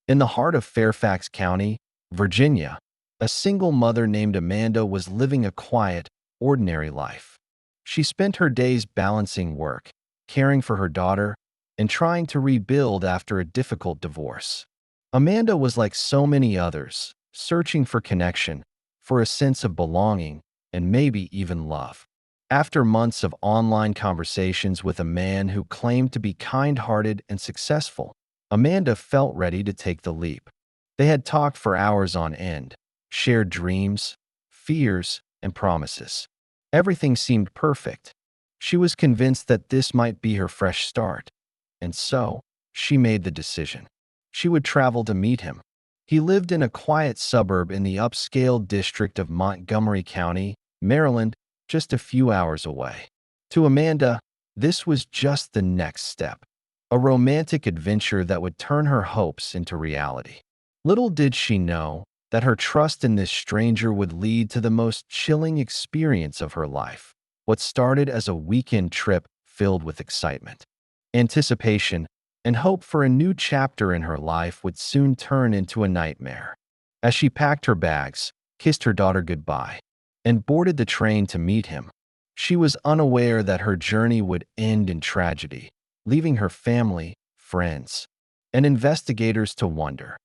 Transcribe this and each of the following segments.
In the heart of Fairfax County, Virginia, a single mother named Amanda was living a quiet, ordinary life. She spent her days balancing work, caring for her daughter, and trying to rebuild after a difficult divorce. Amanda was like so many others, searching for connection, for a sense of belonging, and maybe even love. After months of online conversations with a man who claimed to be kind-hearted and successful, Amanda felt ready to take the leap. They had talked for hours on end, shared dreams, fears, and promises. Everything seemed perfect. She was convinced that this might be her fresh start. And so, she made the decision. She would travel to meet him. He lived in a quiet suburb in the upscale district of Montgomery County, Maryland, just a few hours away. To Amanda, this was just the next step, a romantic adventure that would turn her hopes into reality. Little did she know that her trust in this stranger would lead to the most chilling experience of her life. What started as a weekend trip filled with excitement, anticipation, and hope for a new chapter in her life would soon turn into a nightmare. As she packed her bags, kissed her daughter goodbye, and boarded the train to meet him, she was unaware that her journey would end in tragedy, leaving her family, friends, and investigators to wonder,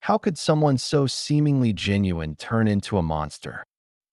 how could someone so seemingly genuine turn into a monster?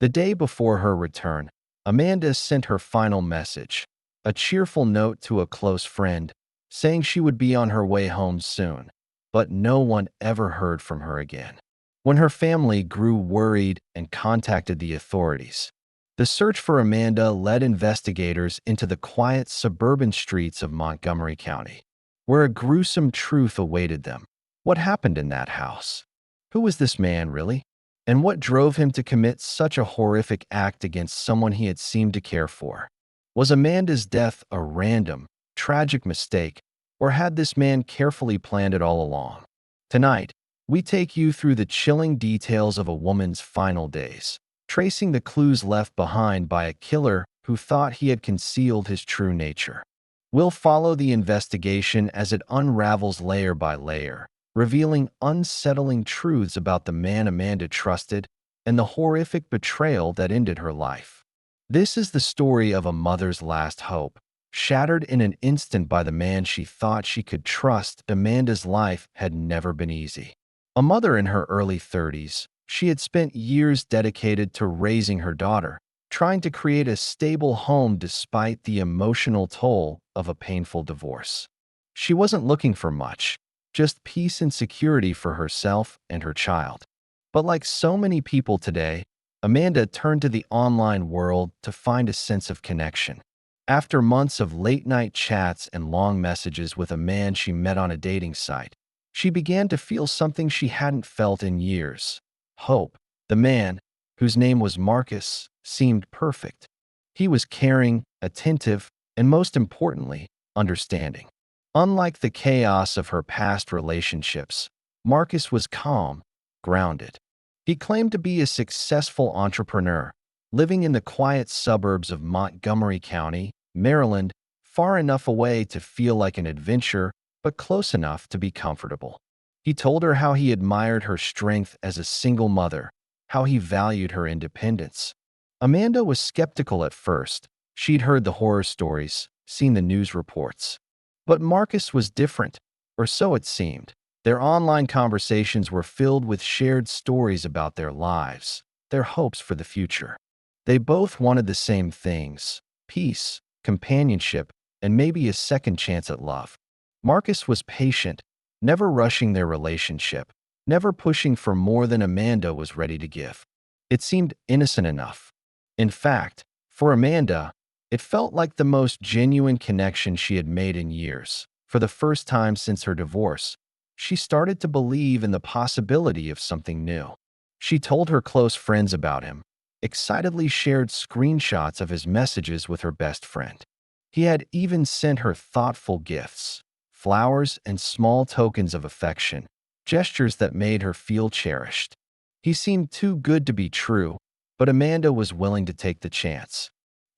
The day before her return, Amanda sent her final message, a cheerful note to a close friend, saying she would be on her way home soon, but no one ever heard from her again. When her family grew worried and contacted the authorities, the search for Amanda led investigators into the quiet suburban streets of Montgomery County, where a gruesome truth awaited them. What happened in that house? Who was this man, really? And what drove him to commit such a horrific act against someone he had seemed to care for? Was Amanda's death a random, tragic mistake, or had this man carefully planned it all along? Tonight, we take you through the chilling details of a woman's final days, tracing the clues left behind by a killer who thought he had concealed his true nature. We'll follow the investigation as it unravels layer by layer, revealing unsettling truths about the man Amanda trusted and the horrific betrayal that ended her life. This is the story of a mother's last hope, shattered in an instant by the man she thought she could trust. Amanda's life had never been easy. A mother in her early 30s, she had spent years dedicated to raising her daughter, trying to create a stable home despite the emotional toll of a painful divorce. She wasn't looking for much, just peace and security for herself and her child. But like so many people today, Amanda turned to the online world to find a sense of connection. After months of late-night chats and long messages with a man she met on a dating site, she began to feel something she hadn't felt in years: hope. The man, whose name was Marcus, seemed perfect. He was caring, attentive, and most importantly, understanding. Unlike the chaos of her past relationships, Marcus was calm, grounded. He claimed to be a successful entrepreneur, living in the quiet suburbs of Montgomery County, Maryland, far enough away to feel like an adventure, but close enough to be comfortable. He told her how he admired her strength as a single mother, how he valued her independence. Amanda was skeptical at first. She'd heard the horror stories, seen the news reports. But Marcus was different, or so it seemed. Their online conversations were filled with shared stories about their lives, their hopes for the future. They both wanted the same things: peace, companionship, and maybe a second chance at love. Marcus was patient, never rushing their relationship, never pushing for more than Amanda was ready to give. It seemed innocent enough. In fact, for Amanda, it felt like the most genuine connection she had made in years. For the first time since her divorce, she started to believe in the possibility of something new. She told her close friends about him, excitedly shared screenshots of his messages with her best friend. He had even sent her thoughtful gifts, flowers and small tokens of affection, gestures that made her feel cherished. He seemed too good to be true, but Amanda was willing to take the chance.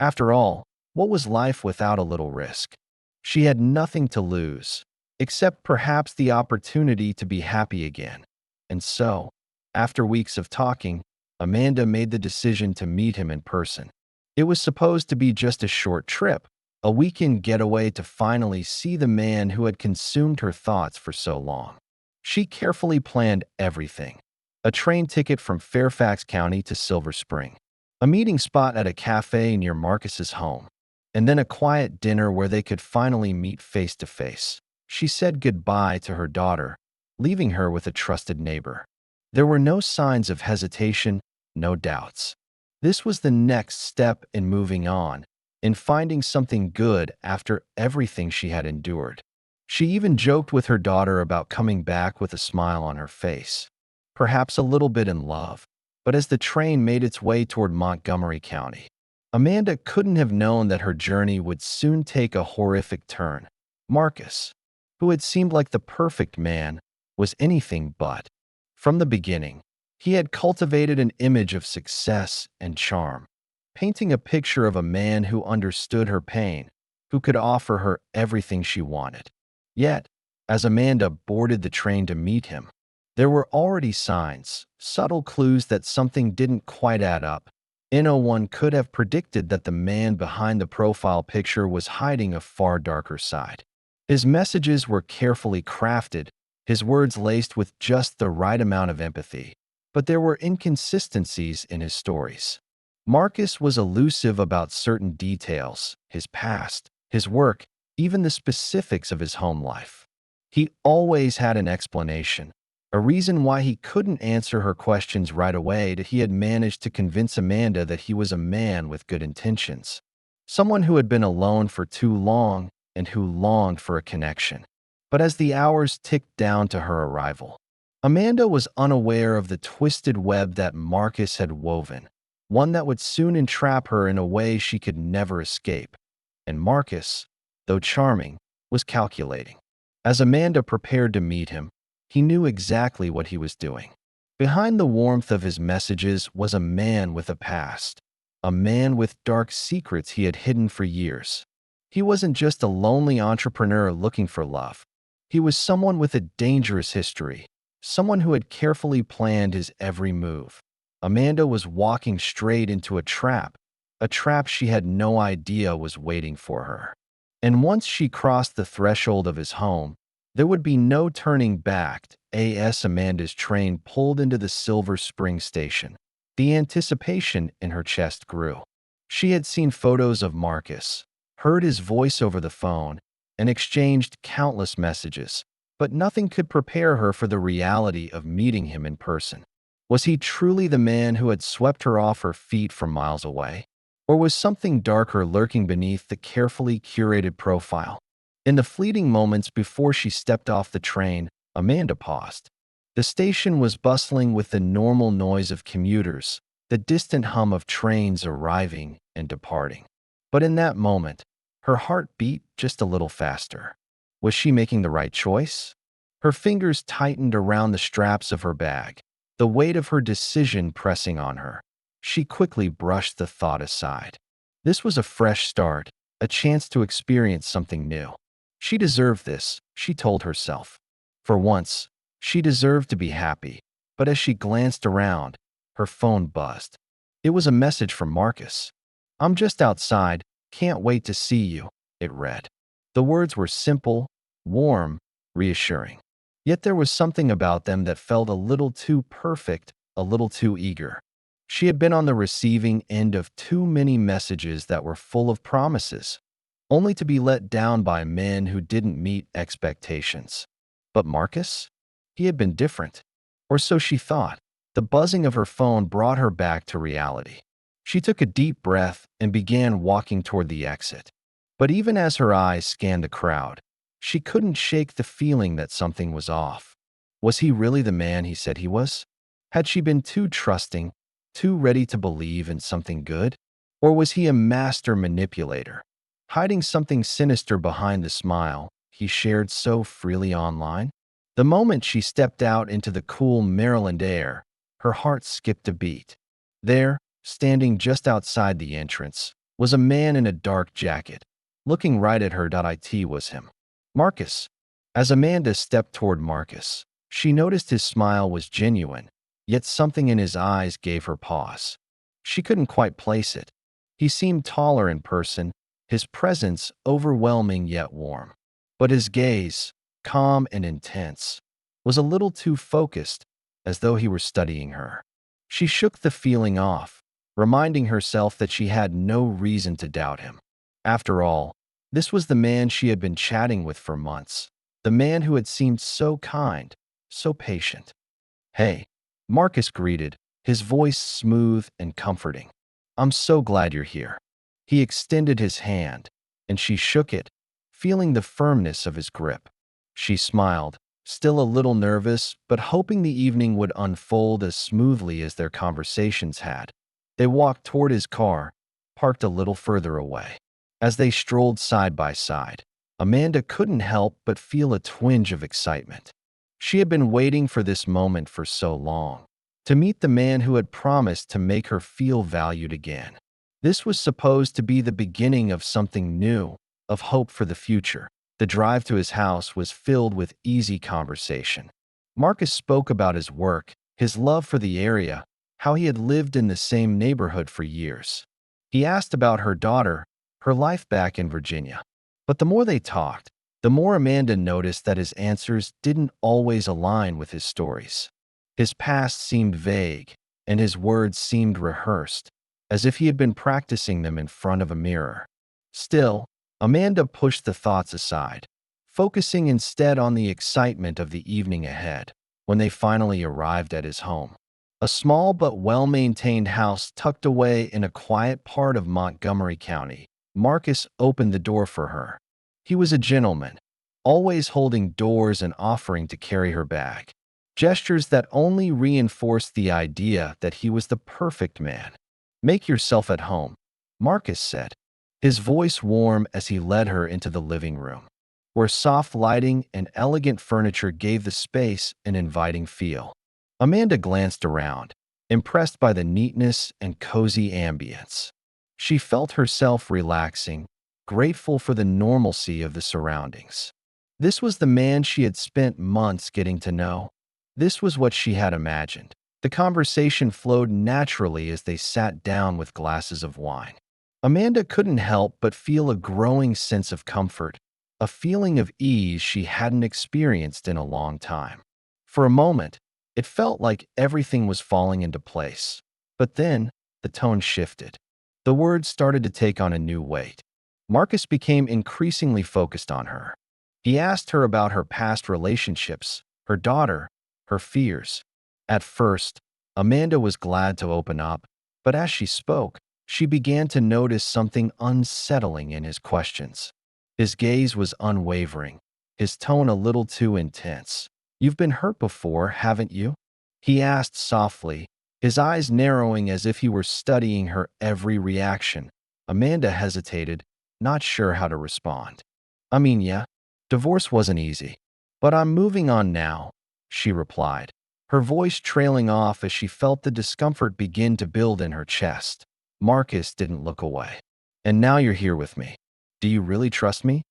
After all, what was life without a little risk? She had nothing to lose. except perhaps the opportunity to be happy again. And so, after weeks of talking, Amanda made the decision to meet him in person. It was supposed to be just a short trip, a weekend getaway to finally see the man who had consumed her thoughts for so long. She carefully planned everything: a train ticket from Fairfax County to Silver Spring, a meeting spot at a cafe near Marcus's home, and then a quiet dinner where they could finally meet face to face. She said goodbye to her daughter, leaving her with a trusted neighbor. There were no signs of hesitation, no doubts. This was the next step in moving on, in finding something good after everything she had endured. She even joked with her daughter about coming back with a smile on her face, perhaps a little bit in love. But as the train made its way toward Montgomery County, Amanda couldn't have known that her journey would soon take a horrific turn. Marcus, who had seemed like the perfect man, was anything but. From the beginning, he had cultivated an image of success and charm, painting a picture of a man who understood her pain, who could offer her everything she wanted. Yet, as Amanda boarded the train to meet him, there were already signs, subtle clues that something didn't quite add up. No one could have predicted that the man behind the profile picture was hiding a far darker side. His messages were carefully crafted, his words laced with just the right amount of empathy. But there were inconsistencies in his stories. Marcus was elusive about certain details: his past, his work, even the specifics of his home life. He always had an explanation, a reason why he couldn't answer her questions right away. That he had managed to convince Amanda that he was a man with good intentions, someone who had been alone for too long and who longed for a connection. But as the hours ticked down to her arrival, Amanda was unaware of the twisted web that Marcus had woven, one that would soon entrap her in a way she could never escape. And Marcus, though charming, was calculating. As Amanda prepared to meet him, he knew exactly what he was doing. Behind the warmth of his messages was a man with a past, a man with dark secrets he had hidden for years. He wasn't just a lonely entrepreneur looking for love. He was someone with a dangerous history, someone who had carefully planned his every move. Amanda was walking straight into a trap she had no idea was waiting for her. And once she crossed the threshold of his home, there would be no turning back. As Amanda's train pulled into the Silver Spring station, the anticipation in her chest grew. She had seen photos of Marcus, heard his voice over the phone, and exchanged countless messages, but nothing could prepare her for the reality of meeting him in person. Was he truly the man who had swept her off her feet from miles away? Or was something darker lurking beneath the carefully curated profile? In the fleeting moments before she stepped off the train, Amanda paused. The station was bustling with the normal noise of commuters, the distant hum of trains arriving and departing. But in that moment, her heart beat just a little faster. Was she making the right choice? Her fingers tightened around the straps of her bag, the weight of her decision pressing on her. She quickly brushed the thought aside. This was a fresh start, a chance to experience something new. She deserved this, she told herself. For once, she deserved to be happy. But as she glanced around, her phone buzzed. It was a message from Marcus. "I'm just outside, can't wait to see you," it read. The words were simple, warm, reassuring. Yet there was something about them that felt a little too perfect, a little too eager. She had been on the receiving end of too many messages that were full of promises, only to be let down by men who didn't meet expectations. But Marcus? He had been different. Or so she thought. The buzzing of her phone brought her back to reality. She took a deep breath and began walking toward the exit. But even as her eyes scanned the crowd, she couldn't shake the feeling that something was off. Was he really the man he said he was? Had she been too trusting, too ready to believe in something good? Or was he a master manipulator, hiding something sinister behind the smile he shared so freely online? The moment she stepped out into the cool Maryland air, her heart skipped a beat. There, standing just outside the entrance, was a man in a dark jacket. Looking right at her. It was him. Marcus. As Amanda stepped toward Marcus, she noticed his smile was genuine, yet something in his eyes gave her pause. She couldn't quite place it. He seemed taller in person, his presence overwhelming yet warm. But his gaze, calm and intense, was a little too focused, as though he were studying her. She shook the feeling off, reminding herself that she had no reason to doubt him. After all, this was the man she had been chatting with for months, the man who had seemed so kind, so patient. "Hey," Marcus greeted, his voice smooth and comforting. "I'm so glad you're here." He extended his hand, and she shook it, feeling the firmness of his grip. She smiled, still a little nervous, but hoping the evening would unfold as smoothly as their conversations had. They walked toward his car, parked a little further away. As they strolled side by side, Amanda couldn't help but feel a twinge of excitement. She had been waiting for this moment for so long, to meet the man who had promised to make her feel valued again. This was supposed to be the beginning of something new, of hope for the future. The drive to his house was filled with easy conversation. Marcus spoke about his work, his love for the area, how he had lived in the same neighborhood for years. He asked about her daughter, her life back in Virginia. But the more they talked, the more Amanda noticed that his answers didn't always align with his stories. His past seemed vague, and his words seemed rehearsed, as if he had been practicing them in front of a mirror. Still, Amanda pushed the thoughts aside, focusing instead on the excitement of the evening ahead, when they finally arrived at his home. A small but well-maintained house tucked away in a quiet part of Montgomery County. Marcus opened the door for her. He was a gentleman, always holding doors and offering to carry her bag. Gestures that only reinforced the idea that he was the perfect man. "Make yourself at home," Marcus said, his voice warm as he led her into the living room, where soft lighting and elegant furniture gave the space an inviting feel. Amanda glanced around, impressed by the neatness and cozy ambience. She felt herself relaxing, grateful for the normalcy of the surroundings. This was the man she had spent months getting to know. This was what she had imagined. The conversation flowed naturally as they sat down with glasses of wine. Amanda couldn't help but feel a growing sense of comfort, a feeling of ease she hadn't experienced in a long time. For a moment, it felt like everything was falling into place. But then, the tone shifted. The words started to take on a new weight. Marcus became increasingly focused on her. He asked her about her past relationships, her daughter, her fears. At first, Amanda was glad to open up, but as she spoke, she began to notice something unsettling in his questions. His gaze was unwavering, his tone a little too intense. "You've been hurt before, haven't you?" he asked softly, his eyes narrowing as if he were studying her every reaction. Amanda hesitated, not sure how to respond. "I mean, yeah, divorce wasn't easy. But I'm moving on now," she replied, her voice trailing off as she felt the discomfort begin to build in her chest. Marcus didn't look away. "And now you're here with me. Do you really trust me?"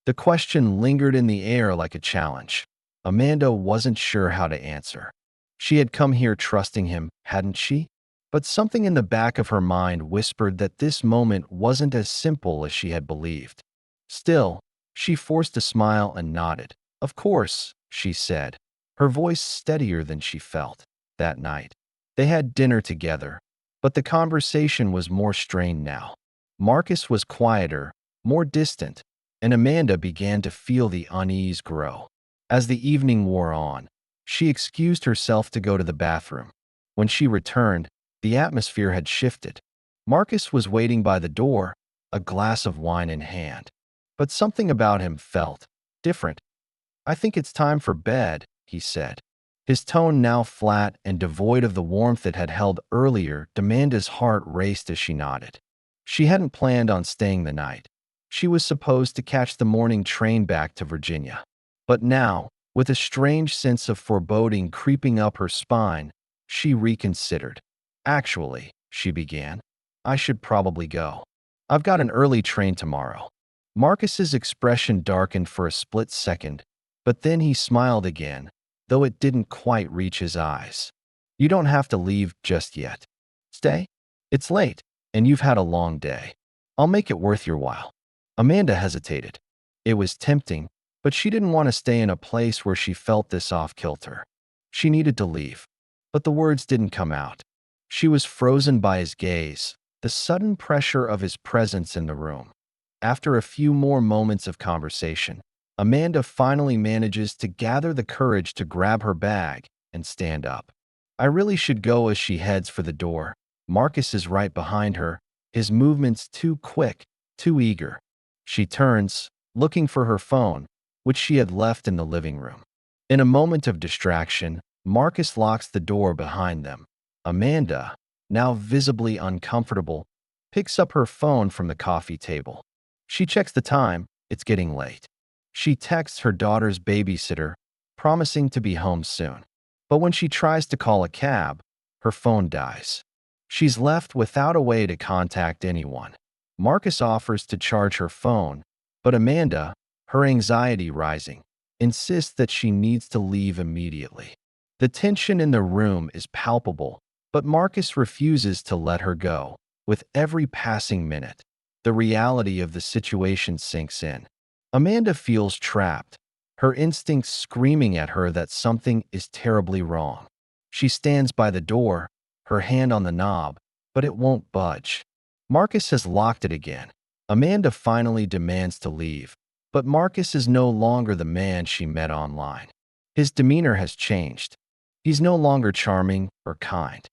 The question lingered in the air like a challenge. Amanda wasn't sure how to answer. She had come here trusting him, hadn't she? But something in the back of her mind whispered that this moment wasn't as simple as she had believed. Still, she forced a smile and nodded. "Of course," she said, her voice steadier than she felt. That night, they had dinner together, but the conversation was more strained now. Marcus was quieter, more distant, and Amanda began to feel the unease grow. As the evening wore on, she excused herself to go to the bathroom. When she returned, the atmosphere had shifted. Marcus was waiting by the door, a glass of wine in hand. But something about him felt different. "I think it's time for bed," he said. His tone, now flat and devoid of the warmth it had held earlier, Amanda's heart raced as she nodded. She hadn't planned on staying the night. She was supposed to catch the morning train back to Virginia. But now, with a strange sense of foreboding creeping up her spine, she reconsidered. "Actually," she began, "I should probably go. I've got an early train tomorrow." Marcus's expression darkened for a split second, But then he smiled again, though it didn't quite reach his eyes. You don't have to leave just yet. Stay? It's late, and you've had a long day. I'll make it worth your while. Amanda hesitated. It was tempting, but she didn't want to stay in a place where she felt this off-kilter. She needed to leave, but the words didn't come out. She was frozen by his gaze, the sudden pressure of his presence in the room. After a few more moments of conversation, Amanda finally manages to gather the courage to grab her bag and stand up. I really should go as she heads for the door. Marcus is right behind her, his movements too quick, too eager. She turns, looking for her phone, which she had left in the living room. In a moment of distraction, Marcus locks the door behind them. Amanda, now visibly uncomfortable, picks up her phone from the coffee table. She checks the time. It's getting late. She texts her daughter's babysitter, promising to be home soon. But when she tries to call a cab, her phone dies. She's left without a way to contact anyone. Marcus offers to charge her phone, but Amanda, her anxiety rising, insists that she needs to leave immediately. The tension in the room is palpable, but Marcus refuses to let her go. With every passing minute, the reality of the situation sinks in. Amanda feels trapped, her instincts screaming at her that something is terribly wrong. She stands by the door, her hand on the knob, but it won't budge. Marcus has locked it again. Amanda finally demands to leave, but Marcus is no longer the man she met online. His demeanor has changed. He's no longer charming or kind.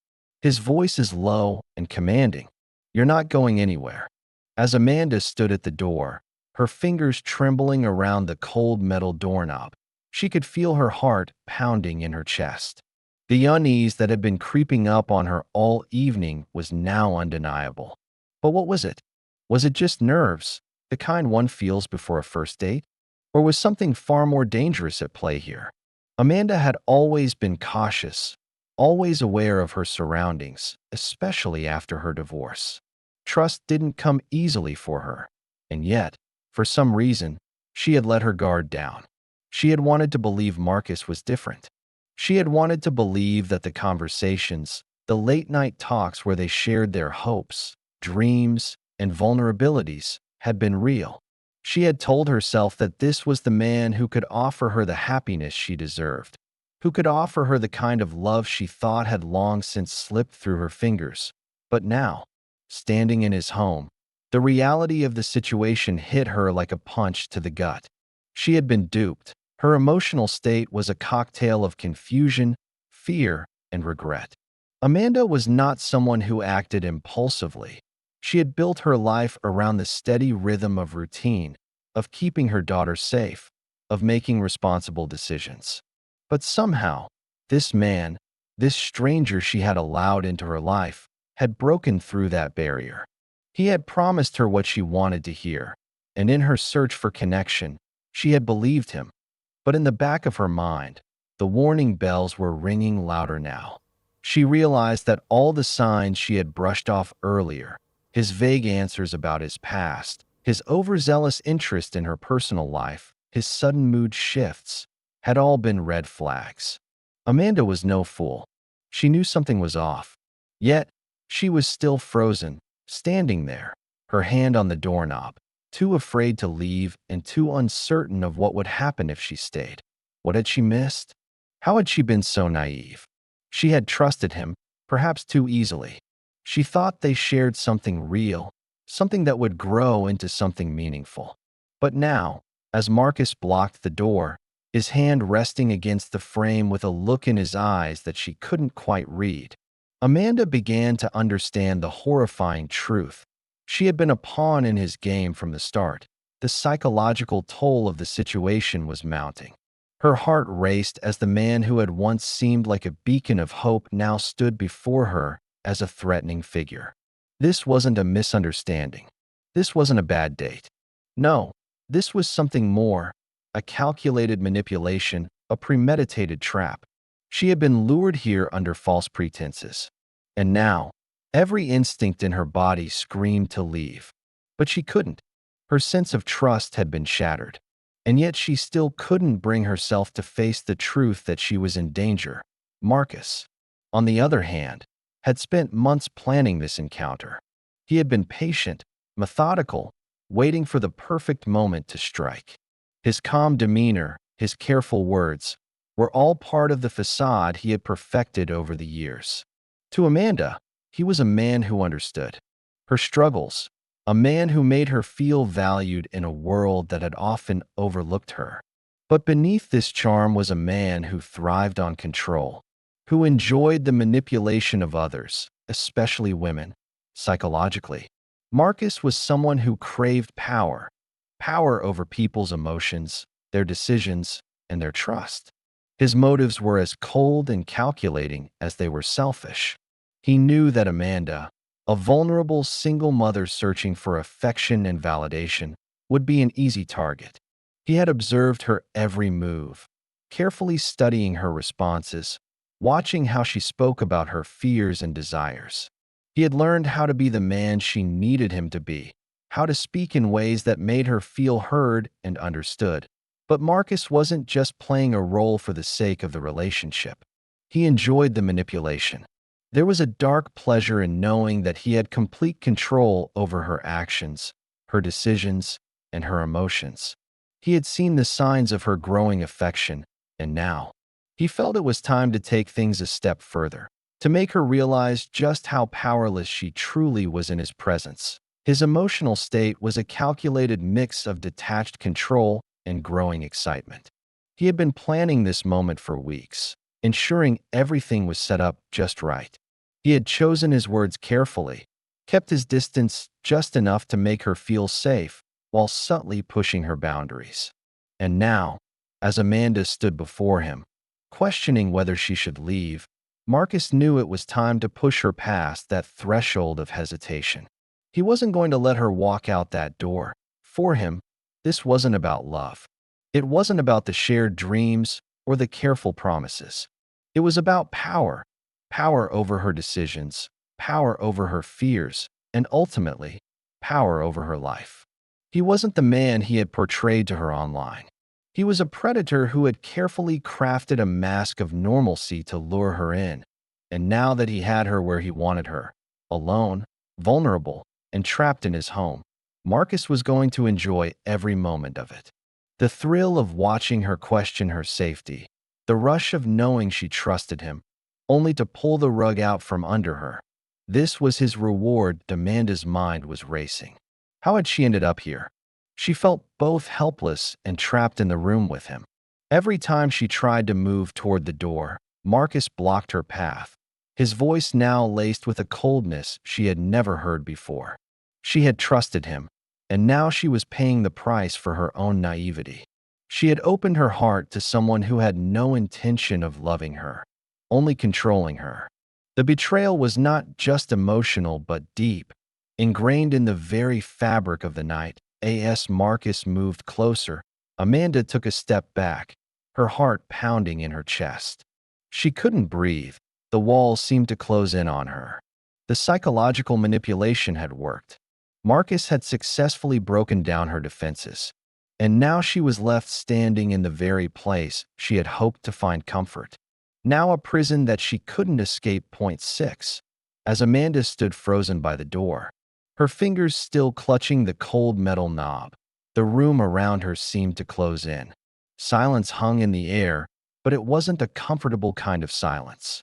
His voice is low and commanding. You're not going anywhere. As Amanda stood at the door, her fingers trembling around the cold metal doorknob, she could feel her heart pounding in her chest. The unease that had been creeping up on her all evening was now undeniable. But what was it? Was it just nerves, the kind one feels before a first date? Or was something far more dangerous at play here? Amanda had always been cautious, always aware of her surroundings, especially after her divorce. Trust didn't come easily for her, and yet, for some reason, she had let her guard down. She had wanted to believe Marcus was different. She had wanted to believe that the conversations, the late-night talks where they shared their hopes, dreams, and vulnerabilities, had been real. She had told herself that this was the man who could offer her the happiness she deserved, who could offer her the kind of love she thought had long since slipped through her fingers. But now, standing in his home, the reality of the situation hit her like a punch to the gut. She had been duped. Her emotional state was a cocktail of confusion, fear, and regret. Amanda was not someone who acted impulsively. She had built her life around the steady rhythm of routine, of keeping her daughter safe, of making responsible decisions. But somehow, this man, this stranger she had allowed into her life, had broken through that barrier. He had promised her what she wanted to hear, and in her search for connection, she had believed him. But in the back of her mind, the warning bells were ringing louder now. She realized that all the signs she had brushed off earlier, his vague answers about his past, his overzealous interest in her personal life, his sudden mood shifts, had all been red flags. Amanda was no fool. She knew something was off. Yet, she was still frozen, standing there, her hand on the doorknob, too afraid to leave and too uncertain of what would happen if she stayed. What had she missed? How had she been so naive? She had trusted him, perhaps too easily. She thought they shared something real, something that would grow into something meaningful. But now, as Marcus blocked the door, his hand resting against the frame with a look in his eyes that she couldn't quite read, Amanda began to understand the horrifying truth. She had been a pawn in his game from the start. The psychological toll of the situation was mounting. Her heart raced as the man who had once seemed like a beacon of hope now stood before her as a threatening figure. This wasn't a misunderstanding. This wasn't a bad date. No, this was something more, a calculated manipulation, a premeditated trap. She had been lured here under false pretenses. And now, every instinct in her body screamed to leave. But she couldn't. Her sense of trust had been shattered. And yet she still couldn't bring herself to face the truth that she was in danger. Marcus, on the other hand, had spent months planning this encounter. He had been patient, methodical, waiting for the perfect moment to strike. His calm demeanor, his careful words, were all part of the facade he had perfected over the years. To Amanda, he was a man who understood her struggles, a man who made her feel valued in a world that had often overlooked her. But beneath this charm was a man who thrived on control, who enjoyed the manipulation of others, especially women, psychologically. Marcus was someone who craved power, power over people's emotions, their decisions, and their trust. His motives were as cold and calculating as they were selfish. He knew that Amanda, a vulnerable single mother searching for affection and validation, would be an easy target. He had observed her every move, carefully studying her responses, watching how she spoke about her fears and desires. He had learned how to be the man she needed him to be, how to speak in ways that made her feel heard and understood. But Marcus wasn't just playing a role for the sake of the relationship. He enjoyed the manipulation. There was a dark pleasure in knowing that he had complete control over her actions, her decisions, and her emotions. He had seen the signs of her growing affection, and now he felt it was time to take things a step further, to make her realize just how powerless she truly was in his presence. His emotional state was a calculated mix of detached control and growing excitement. He had been planning this moment for weeks, ensuring everything was set up just right. He had chosen his words carefully, kept his distance just enough to make her feel safe, while subtly pushing her boundaries. And now, as Amanda stood before him, questioning whether she should leave, Marcus knew it was time to push her past that threshold of hesitation. He wasn't going to let her walk out that door. For him, this wasn't about love. It wasn't about the shared dreams or the careful promises. It was about power, power over her decisions, power over her fears, and ultimately, power over her life. He wasn't the man he had portrayed to her online. He was a predator who had carefully crafted a mask of normalcy to lure her in. And now that he had her where he wanted her, alone, vulnerable, and trapped in his home, Marcus was going to enjoy every moment of it. The thrill of watching her question her safety, the rush of knowing she trusted him, only to pull the rug out from under her. This was his reward. Amanda's mind was racing. How had she ended up here? She felt both helpless and trapped in the room with him. Every time she tried to move toward the door, Marcus blocked her path, his voice now laced with a coldness she had never heard before. She had trusted him, and now she was paying the price for her own naivety. She had opened her heart to someone who had no intention of loving her, only controlling her. The betrayal was not just emotional but deep, ingrained in the very fabric of the night. As Marcus moved closer, Amanda took a step back, her heart pounding in her chest. She couldn't breathe. The walls seemed to close in on her. The psychological manipulation had worked. Marcus had successfully broken down her defenses, and now she was left standing in the very place she had hoped to find comfort. Now a prison that she couldn't escape. Point 6. As Amanda stood frozen by the door, her fingers still clutching the cold metal knob, the room around her seemed to close in. Silence hung in the air, but it wasn't a comfortable kind of silence.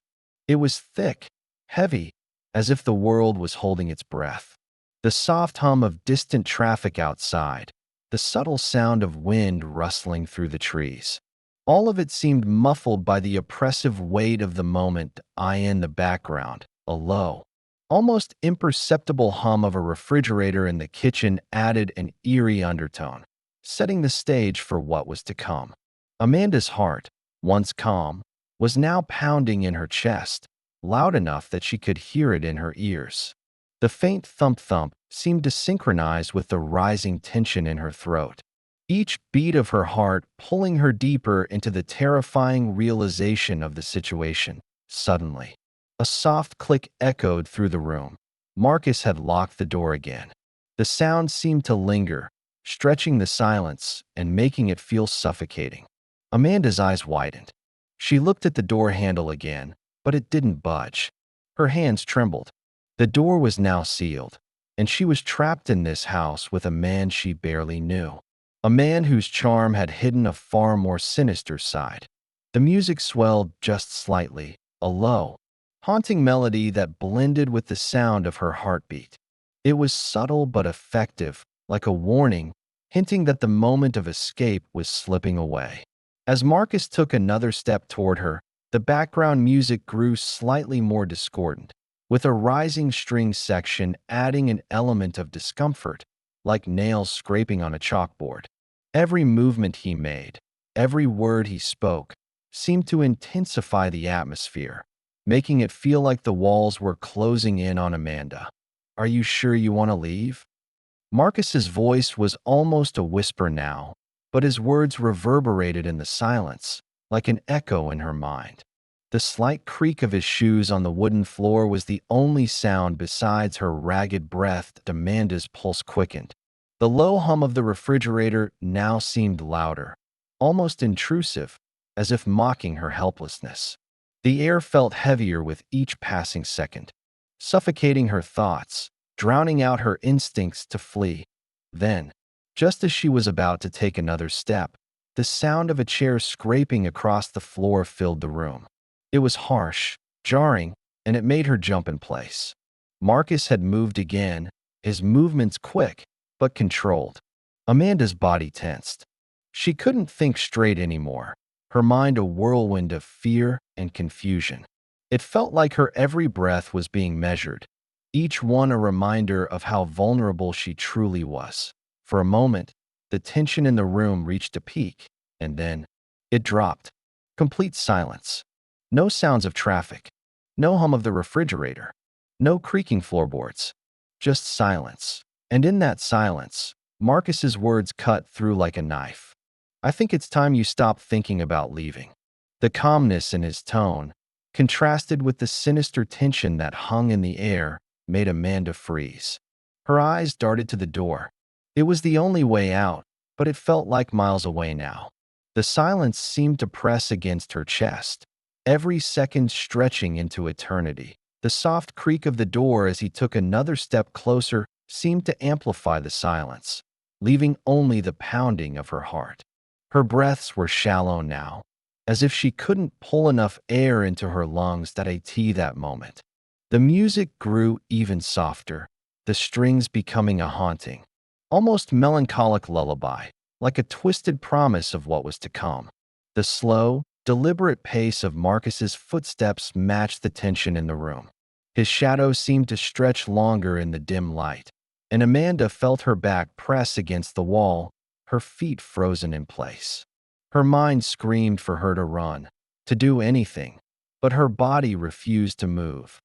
It was thick, heavy, as if the world was holding its breath. The soft hum of distant traffic outside, the subtle sound of wind rustling through the trees. All of it seemed muffled by the oppressive weight of the moment. In the background, a low, almost imperceptible hum of a refrigerator in the kitchen added an eerie undertone, setting the stage for what was to come. Amanda's heart, once calm, was now pounding in her chest, loud enough that she could hear it in her ears. The faint thump-thump seemed to synchronize with the rising tension in her throat, each beat of her heart pulling her deeper into the terrifying realization of the situation. Suddenly, a soft click echoed through the room. Marcus had locked the door again. The sound seemed to linger, stretching the silence and making it feel suffocating. Amanda's eyes widened. She looked at the door handle again, but it didn't budge. Her hands trembled. The door was now sealed, and she was trapped in this house with a man she barely knew. A man whose charm had hidden a far more sinister side. The music swelled just slightly, a low, haunting melody that blended with the sound of her heartbeat. It was subtle but effective, like a warning, hinting that the moment of escape was slipping away. As Marcus took another step toward her, the background music grew slightly more discordant, with a rising string section adding an element of discomfort, like nails scraping on a chalkboard. Every movement he made, every word he spoke, seemed to intensify the atmosphere, making it feel like the walls were closing in on Amanda. "Are you sure you want to leave?" Marcus's voice was almost a whisper now, but his words reverberated in the silence, like an echo in her mind. The slight creak of his shoes on the wooden floor was the only sound besides her ragged breath. Amanda's pulse quickened. The low hum of the refrigerator now seemed louder, almost intrusive, as if mocking her helplessness. The air felt heavier with each passing second, suffocating her thoughts, drowning out her instincts to flee. Then, just as she was about to take another step, the sound of a chair scraping across the floor filled the room. It was harsh, jarring, and it made her jump in place. Marcus had moved again, his movements quick, but controlled. Amanda's body tensed. She couldn't think straight anymore, her mind a whirlwind of fear and confusion. It felt like her every breath was being measured, each one a reminder of how vulnerable she truly was. For a moment, the tension in the room reached a peak, and then it dropped. Complete silence. No sounds of traffic. No hum of the refrigerator. No creaking floorboards. Just silence. And in that silence, Marcus's words cut through like a knife. "I think it's time you stop thinking about leaving." The calmness in his tone, contrasted with the sinister tension that hung in the air, made Amanda freeze. Her eyes darted to the door. It was the only way out, but it felt like miles away now. The silence seemed to press against her chest, every second stretching into eternity. The soft creak of the door as he took another step closer seemed to amplify the silence, leaving only the pounding of her heart. Her breaths were shallow now, as if she couldn't pull enough air into her lungs that moment. The music grew even softer, the strings becoming a haunting, almost melancholic lullaby, like a twisted promise of what was to come. The slow, deliberate pace of Marcus's footsteps matched the tension in the room. His shadow seemed to stretch longer in the dim light, and Amanda felt her back press against the wall, her feet frozen in place. Her mind screamed for her to run, to do anything, but her body refused to move.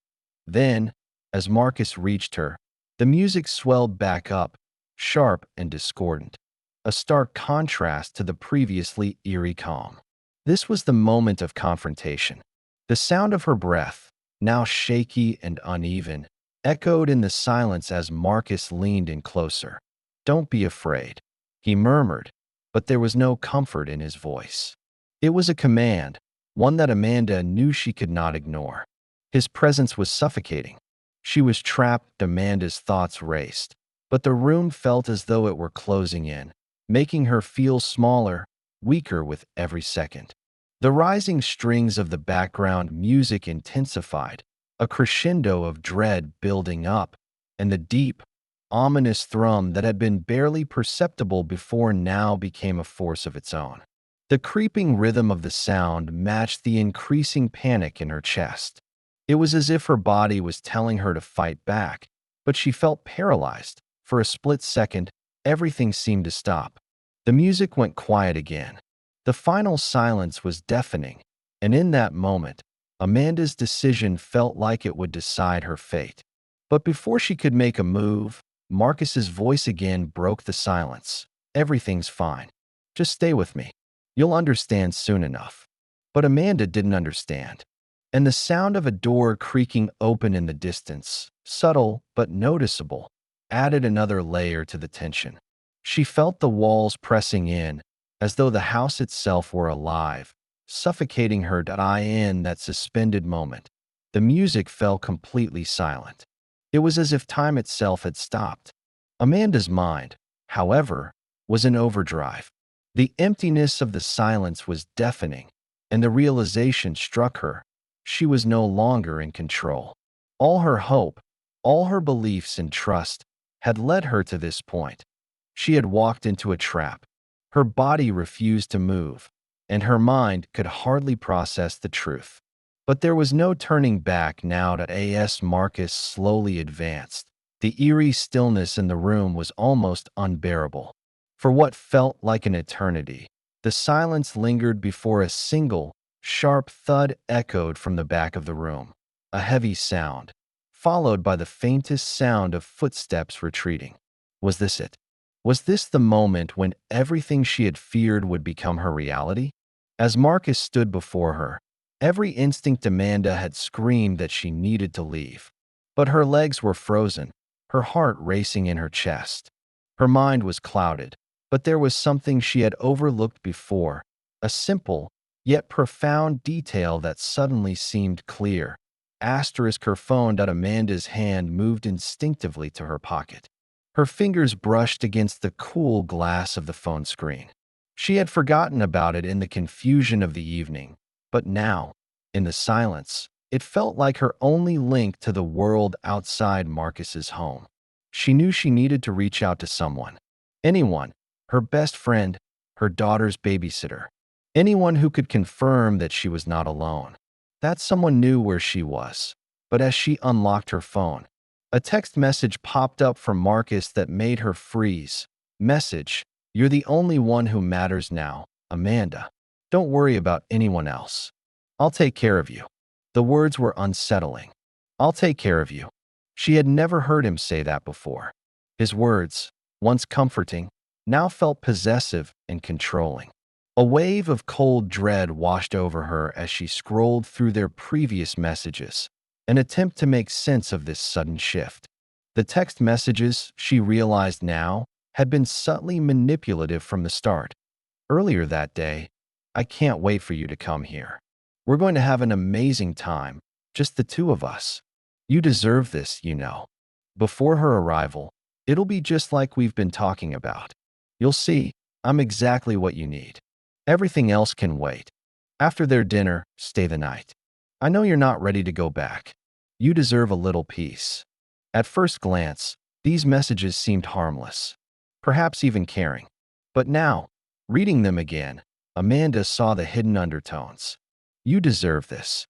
Then, as Marcus reached her, the music swelled back up, sharp and discordant, a stark contrast to the previously eerie calm. This was the moment of confrontation. The sound of her breath, now shaky and uneven, echoed in the silence as Marcus leaned in closer. "Don't be afraid," he murmured, but there was no comfort in his voice. It was a command, one that Amanda knew she could not ignore. His presence was suffocating. She was trapped. Amanda's thoughts raced, but the room felt as though it were closing in, making her feel smaller, weaker with every second. The rising strings of the background music intensified, a crescendo of dread building up, and the deep, ominous thrum that had been barely perceptible before now became a force of its own. The creeping rhythm of the sound matched the increasing panic in her chest. It was as if her body was telling her to fight back, but she felt paralyzed. For a split second, everything seemed to stop. The music went quiet again. The final silence was deafening, and in that moment, Amanda's decision felt like it would decide her fate. But before she could make a move, Marcus's voice again broke the silence. "Everything's fine. Just stay with me. You'll understand soon enough." But Amanda didn't understand. And the sound of a door creaking open in the distance, subtle but noticeable, added another layer to the tension. She felt the walls pressing in, as though the house itself were alive, suffocating her in that suspended moment. The music fell completely silent. It was as if time itself had stopped. Amanda's mind, however, was in overdrive. The emptiness of the silence was deafening, and the realization struck her. She was no longer in control. All her hope, all her beliefs and trust had led her to this point. She had walked into a trap. Her body refused to move, and her mind could hardly process the truth. But there was no turning back now that as Marcus slowly advanced. The eerie stillness in the room was almost unbearable. For what felt like an eternity, the silence lingered before a single, sharp thud echoed from the back of the room. A heavy sound, followed by the faintest sound of footsteps retreating. Was this it? Was this the moment when everything she had feared would become her reality? As Marcus stood before her, every instinct Amanda had screamed that she needed to leave. But her legs were frozen, her heart racing in her chest. Her mind was clouded, but there was something she had overlooked before, a simple, yet profound detail that suddenly seemed clear. Her phone. Amanda's hand moved instinctively to her pocket. Her fingers brushed against the cool glass of the phone screen. She had forgotten about it in the confusion of the evening, but now, in the silence, it felt like her only link to the world outside Marcus's home. She knew she needed to reach out to someone. Anyone, her best friend, her daughter's babysitter. Anyone who could confirm that she was not alone. That someone knew where she was. But as she unlocked her phone, a text message popped up from Marcus that made her freeze. Message: "You're the only one who matters now, Amanda. Don't worry about anyone else. I'll take care of you." The words were unsettling. "I'll take care of you." She had never heard him say that before. His words, once comforting, now felt possessive and controlling. A wave of cold dread washed over her as she scrolled through their previous messages, an attempt to make sense of this sudden shift. The text messages, she realized now, had been subtly manipulative from the start. Earlier that day, "I can't wait for you to come here. We're going to have an amazing time, just the two of us. You deserve this, you know." Before her arrival, "It'll be just like we've been talking about. You'll see, I'm exactly what you need. Everything else can wait. After their dinner, stay the night. I know you're not ready to go back. You deserve a little peace." At first glance, these messages seemed harmless, perhaps even caring. But now, reading them again, Amanda saw the hidden undertones. "You deserve this.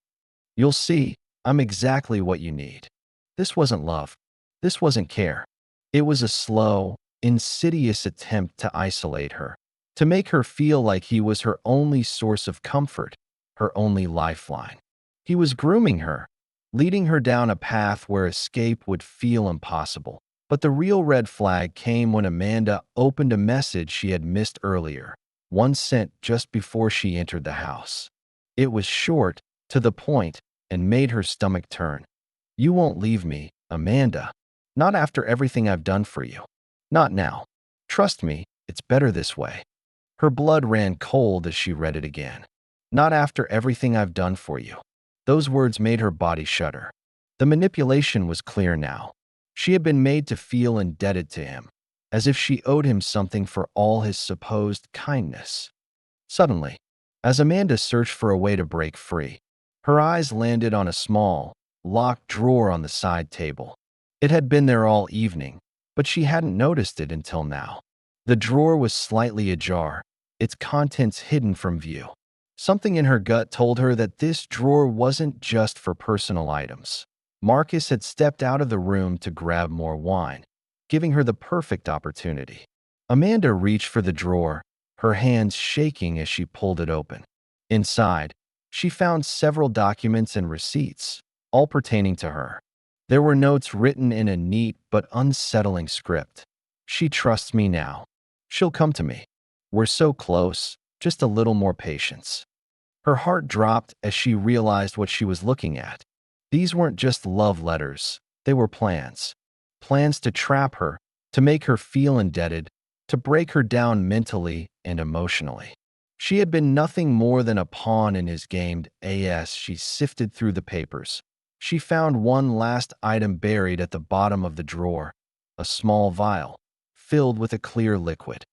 You'll see, I'm exactly what you need." This wasn't love. This wasn't care. It was a slow, insidious attempt to isolate her, to make her feel like he was her only source of comfort, her only lifeline. He was grooming her, leading her down a path where escape would feel impossible. But the real red flag came when Amanda opened a message she had missed earlier, one sent just before she entered the house. It was short, to the point, and made her stomach turn. "You won't leave me, Amanda. Not after everything I've done for you. Not now. Trust me, it's better this way." Her blood ran cold as she read it again. "Not after everything I've done for you." Those words made her body shudder. The manipulation was clear now. She had been made to feel indebted to him, as if she owed him something for all his supposed kindness. Suddenly, as Amanda searched for a way to break free, her eyes landed on a small, locked drawer on the side table. It had been there all evening, but she hadn't noticed it until now. The drawer was slightly ajar, its contents hidden from view. Something in her gut told her that this drawer wasn't just for personal items. Marcus had stepped out of the room to grab more wine, giving her the perfect opportunity. Amanda reached for the drawer, her hands shaking as she pulled it open. Inside, she found several documents and receipts, all pertaining to her. There were notes written in a neat but unsettling script. "She trusts me now. She'll come to me. We're so close, just a little more patience." Her heart dropped as she realized what she was looking at. These weren't just love letters, they were plans. Plans to trap her, to make her feel indebted, to break her down mentally and emotionally. She had been nothing more than a pawn in his game. As she sifted through the papers, she found one last item buried at the bottom of the drawer, a small vial filled with a clear liquid.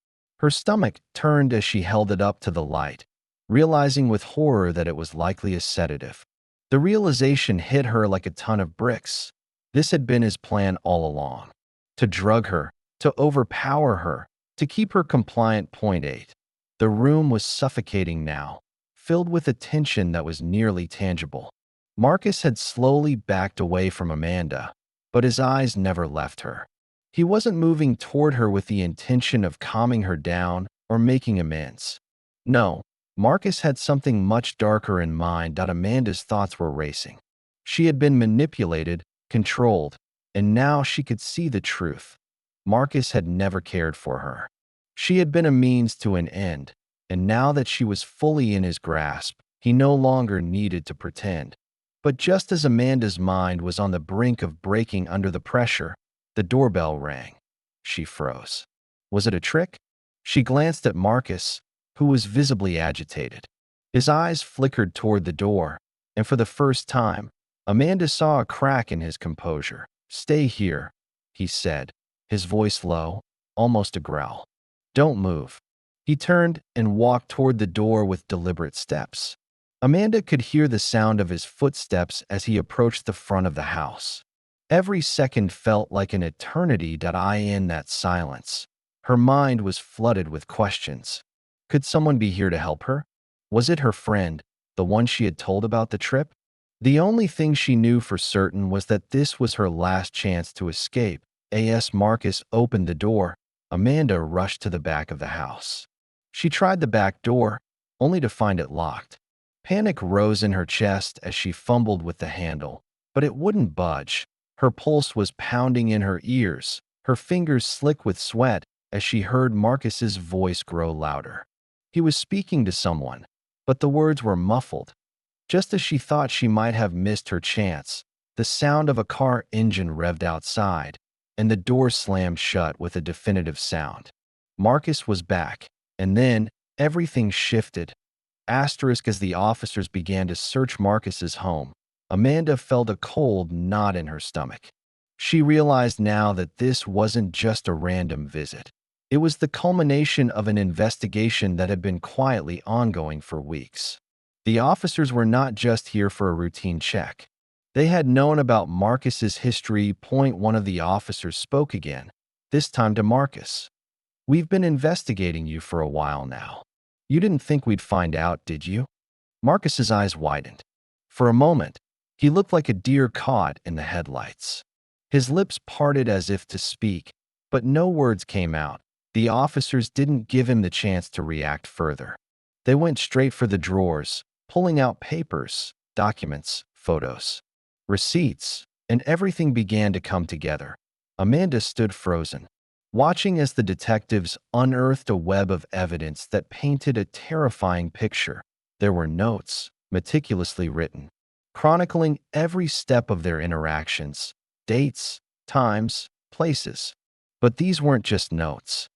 Her stomach turned as she held it up to the light, realizing with horror that it was likely a sedative. The realization hit her like a ton of bricks. This had been his plan all along. To drug her, to overpower her, to keep her compliant. Point 8. The room was suffocating now, filled with a tension that was nearly tangible. Marcus had slowly backed away from Amanda, but his eyes never left her. He wasn't moving toward her with the intention of calming her down or making amends. No, Marcus had something much darker in mind. Amanda's thoughts were racing. She had been manipulated, controlled, and now she could see the truth. Marcus had never cared for her. She had been a means to an end, and now that she was fully in his grasp, he no longer needed to pretend. But just as Amanda's mind was on the brink of breaking under the pressure, the doorbell rang. She froze. Was it a trick? She glanced at Marcus, who was visibly agitated. His eyes flickered toward the door, and for the first time, Amanda saw a crack in his composure. "Stay here," he said, his voice low, almost a growl. "Don't move." He turned and walked toward the door with deliberate steps. Amanda could hear the sound of his footsteps as he approached the front of the house. Every second felt like an eternity. In that silence, her mind was flooded with questions. Could someone be here to help her? Was it her friend, the one she had told about the trip? The only thing she knew for certain was that this was her last chance to escape. As Marcus opened the door, Amanda rushed to the back of the house. She tried the back door, only to find it locked. Panic rose in her chest as she fumbled with the handle, but it wouldn't budge. Her pulse was pounding in her ears, her fingers slick with sweat as she heard Marcus's voice grow louder. He was speaking to someone, but the words were muffled. Just as she thought she might have missed her chance, the sound of a car engine revved outside, and the door slammed shut with a definitive sound. Marcus was back, and then everything shifted. As the officers began to search Marcus's home, Amanda felt a cold knot in her stomach. She realized now that this wasn't just a random visit. It was the culmination of an investigation that had been quietly ongoing for weeks. The officers were not just here for a routine check. They had known about Marcus's history. One of the officers spoke again, this time to Marcus. "We've been investigating you for a while now. You didn't think we'd find out, did you?" Marcus's eyes widened. For a moment, he looked like a deer caught in the headlights. His lips parted as if to speak, but no words came out. The officers didn't give him the chance to react further. They went straight for the drawers, pulling out papers, documents, photos, receipts, and everything began to come together. Amanda stood frozen, watching as the detectives unearthed a web of evidence that painted a terrifying picture. There were notes, meticulously written, chronicling every step of their interactions, dates, times, places. But these weren't just notes.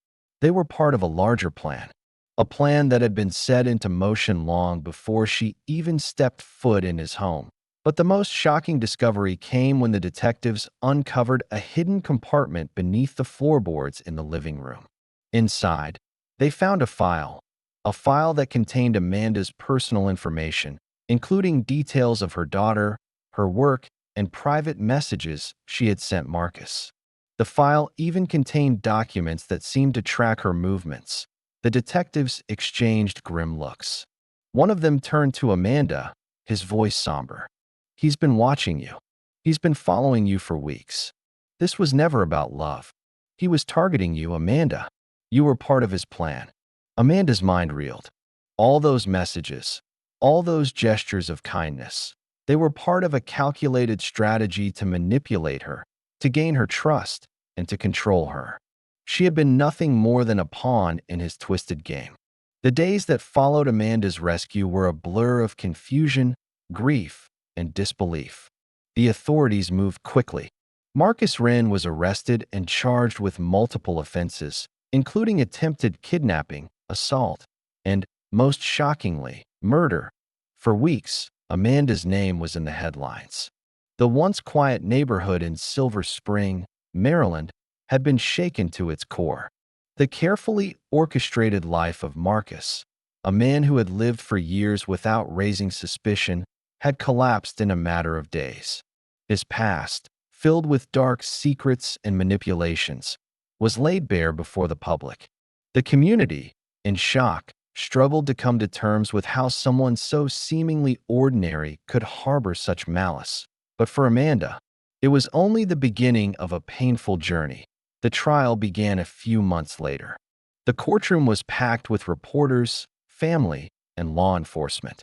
They were part of a larger plan, a plan that had been set into motion long before she even stepped foot in his home. But the most shocking discovery came when the detectives uncovered a hidden compartment beneath the floorboards in the living room. Inside, they found a file that contained Amanda's personal information, including details of her daughter, her work, and private messages she had sent Marcus. The file even contained documents that seemed to track her movements. The detectives exchanged grim looks. One of them turned to Amanda, his voice somber. "He's been watching you. He's been following you for weeks. This was never about love. He was targeting you, Amanda. You were part of his plan." Amanda's mind reeled. All those messages, all those gestures of kindness, they were part of a calculated strategy to manipulate her, to gain her trust, and to control her. She had been nothing more than a pawn in his twisted game. The days that followed Amanda's rescue were a blur of confusion, grief, and disbelief. The authorities moved quickly. Marcus Wren was arrested and charged with multiple offenses, including attempted kidnapping, assault, and, most shockingly, murder. For weeks, Amanda's name was in the headlines. The once quiet neighborhood in Silver Spring, Maryland, had been shaken to its core. The carefully orchestrated life of Marcus, a man who had lived for years without raising suspicion, had collapsed in a matter of days. His past, filled with dark secrets and manipulations, was laid bare before the public. The community, in shock, struggled to come to terms with how someone so seemingly ordinary could harbor such malice. But for Amanda, it was only the beginning of a painful journey. The trial began a few months later. The courtroom was packed with reporters, family, and law enforcement.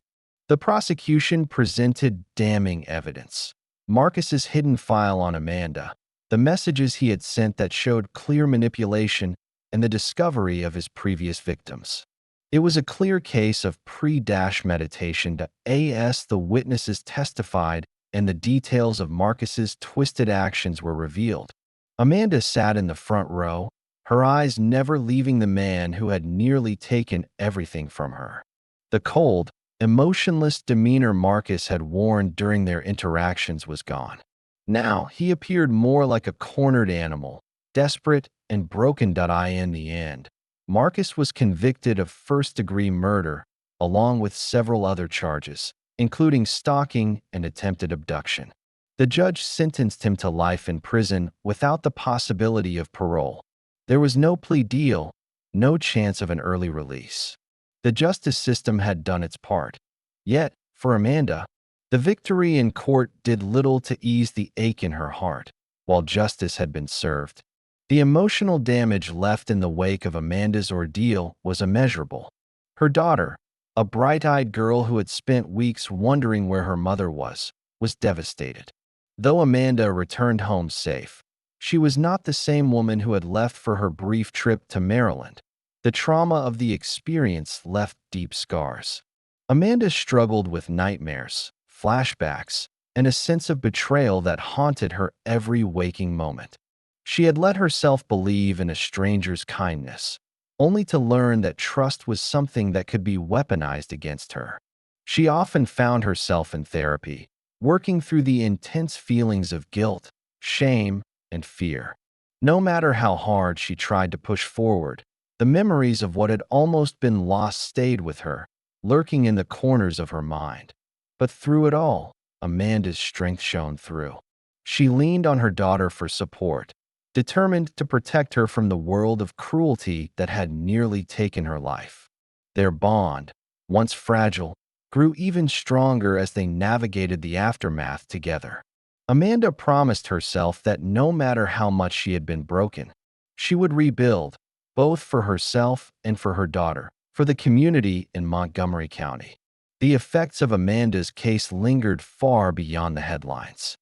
The prosecution presented damning evidence. Marcus's hidden file on Amanda, the messages he had sent that showed clear manipulation, and the discovery of his previous victims. It was a clear case of pre-meditation. As the witnesses testified and the details of Marcus's twisted actions were revealed, Amanda sat in the front row, her eyes never leaving the man who had nearly taken everything from her. The cold, emotionless demeanor Marcus had worn during their interactions was gone. Now he appeared more like a cornered animal, desperate and broken. In the end, Marcus was convicted of first-degree murder, along with several other charges, including stalking and attempted abduction. The judge sentenced him to life in prison without the possibility of parole. There was no plea deal, no chance of an early release. The justice system had done its part. Yet, for Amanda, the victory in court did little to ease the ache in her heart. While justice had been served, the emotional damage left in the wake of Amanda's ordeal was immeasurable. Her daughter, a bright-eyed girl who had spent weeks wondering where her mother was devastated. Though Amanda returned home safe, she was not the same woman who had left for her brief trip to Maryland. The trauma of the experience left deep scars. Amanda struggled with nightmares, flashbacks, and a sense of betrayal that haunted her every waking moment. She had let herself believe in a stranger's kindness, only to learn that trust was something that could be weaponized against her. She often found herself in therapy, working through the intense feelings of guilt, shame, and fear. No matter how hard she tried to push forward, the memories of what had almost been lost stayed with her, lurking in the corners of her mind. But through it all, Amanda's strength shone through. She leaned on her daughter for support, determined to protect her from the world of cruelty that had nearly taken her life. Their bond, once fragile, grew even stronger as they navigated the aftermath together. Amanda promised herself that no matter how much she had been broken, she would rebuild, both for herself and for her daughter, for the community in Montgomery County. The effects of Amanda's case lingered far beyond the headlines.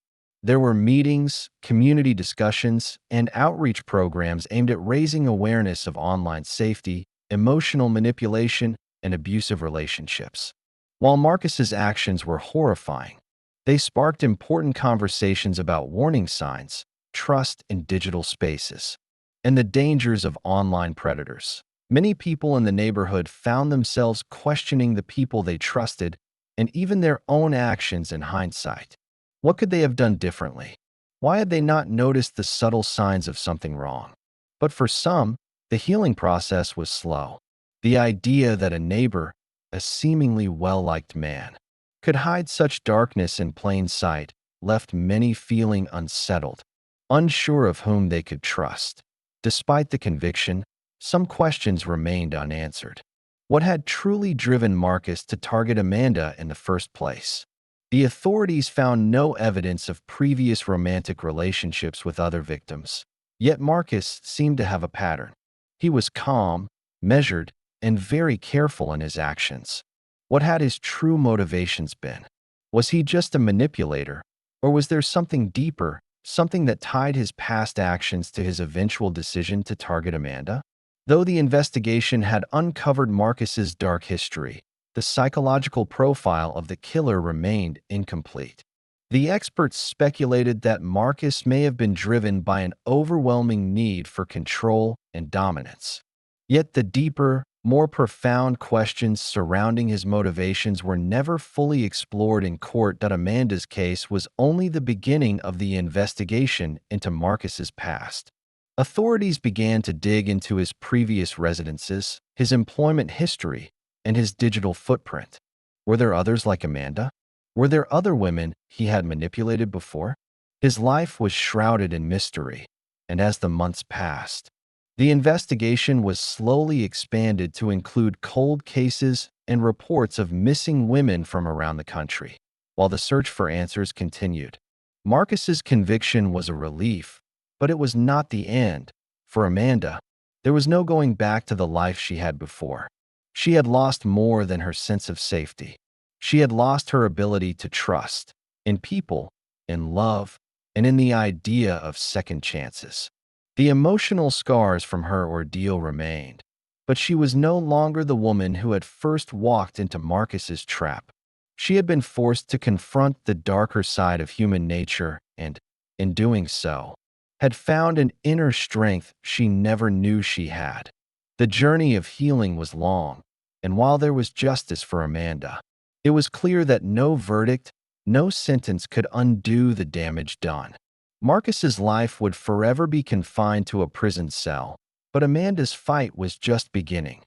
There were meetings, community discussions, and outreach programs aimed at raising awareness of online safety, emotional manipulation, and abusive relationships. While Marcus's actions were horrifying, they sparked important conversations about warning signs, trust in digital spaces, and the dangers of online predators. Many people in the neighborhood found themselves questioning the people they trusted and even their own actions in hindsight. What could they have done differently? Why had they not noticed the subtle signs of something wrong? But for some, the healing process was slow. The idea that a neighbor, a seemingly well-liked man, could hide such darkness in plain sight left many feeling unsettled, unsure of whom they could trust. Despite the conviction, some questions remained unanswered. What had truly driven Marcus to target Amanda in the first place? The authorities found no evidence of previous romantic relationships with other victims. Yet Marcus seemed to have a pattern. He was calm, measured, and very careful in his actions. What had his true motivations been? Was he just a manipulator, or was there something deeper, something that tied his past actions to his eventual decision to target Amanda? Though the investigation had uncovered Marcus's dark history, the psychological profile of the killer remained incomplete. The experts speculated that Marcus may have been driven by an overwhelming need for control and dominance. Yet the deeper, more profound questions surrounding his motivations were never fully explored in court. Amanda's case was only the beginning of the investigation into Marcus's past. Authorities began to dig into his previous residences, his employment history, and his digital footprint. Were there others like Amanda? Were there other women he had manipulated before? His life was shrouded in mystery, and as the months passed, the investigation was slowly expanded to include cold cases and reports of missing women from around the country. While the search for answers continued, Marcus's conviction was a relief, but it was not the end. For Amanda, there was no going back to the life she had before. She had lost more than her sense of safety. She had lost her ability to trust in people, in love, and in the idea of second chances. The emotional scars from her ordeal remained, but she was no longer the woman who had first walked into Marcus's trap. She had been forced to confront the darker side of human nature and, in doing so, had found an inner strength she never knew she had. The journey of healing was long, and while there was justice for Amanda, it was clear that no verdict, no sentence could undo the damage done. Marcus's life would forever be confined to a prison cell, but Amanda's fight was just beginning.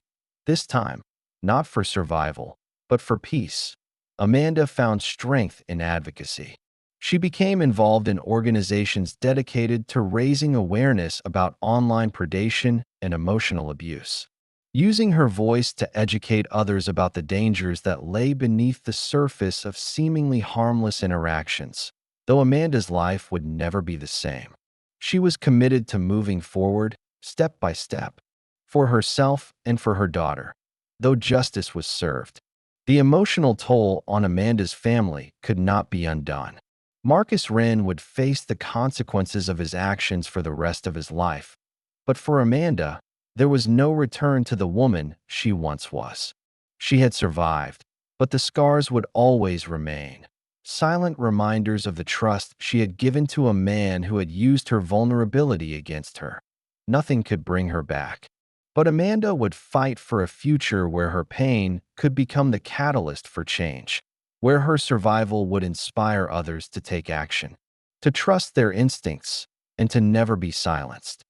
This time, not for survival, but for peace. Amanda found strength in advocacy. She became involved in organizations dedicated to raising awareness about online predation and emotional abuse. Using her voice to educate others about the dangers that lay beneath the surface of seemingly harmless interactions. Though Amanda's life would never be the same, she was committed to moving forward, step by step, for herself and for her daughter. Though justice was served, the emotional toll on Amanda's family could not be undone. Marcus Wren would face the consequences of his actions for the rest of his life. But for Amanda, there was no return to the woman she once was. She had survived, but the scars would always remain. Silent reminders of the trust she had given to a man who had used her vulnerability against her. Nothing could bring her back. But Amanda would fight for a future where her pain could become the catalyst for change, where her survival would inspire others to take action, to trust their instincts, and to never be silenced.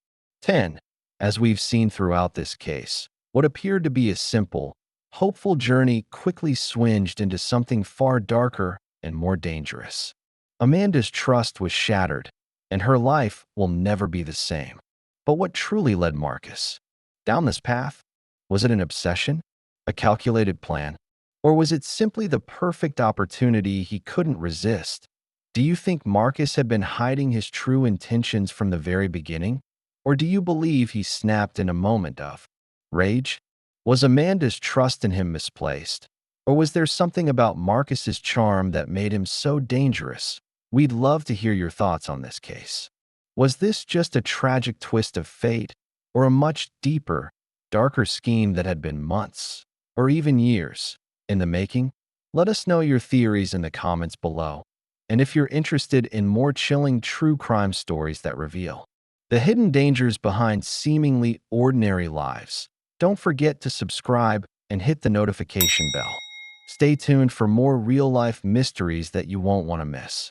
10. As we've seen throughout this case, what appeared to be a simple, hopeful journey quickly swinged into something far darker and more dangerous. Amanda's trust was shattered, and her life will never be the same. But what truly led Marcus down this path? Was it an obsession, a calculated plan, or was it simply the perfect opportunity he couldn't resist? Do you think Marcus had been hiding his true intentions from the very beginning? Or do you believe he snapped in a moment of rage? Was Amanda's trust in him misplaced? Or was there something about Marcus's charm that made him so dangerous? We'd love to hear your thoughts on this case. Was this just a tragic twist of fate, or a much deeper, darker scheme that had been months, or even years, in the making? Let us know your theories in the comments below. And if you're interested in more chilling true crime stories that reveal the hidden dangers behind seemingly ordinary lives, don't forget to subscribe and hit the notification bell. Stay tuned for more real-life mysteries that you won't want to miss.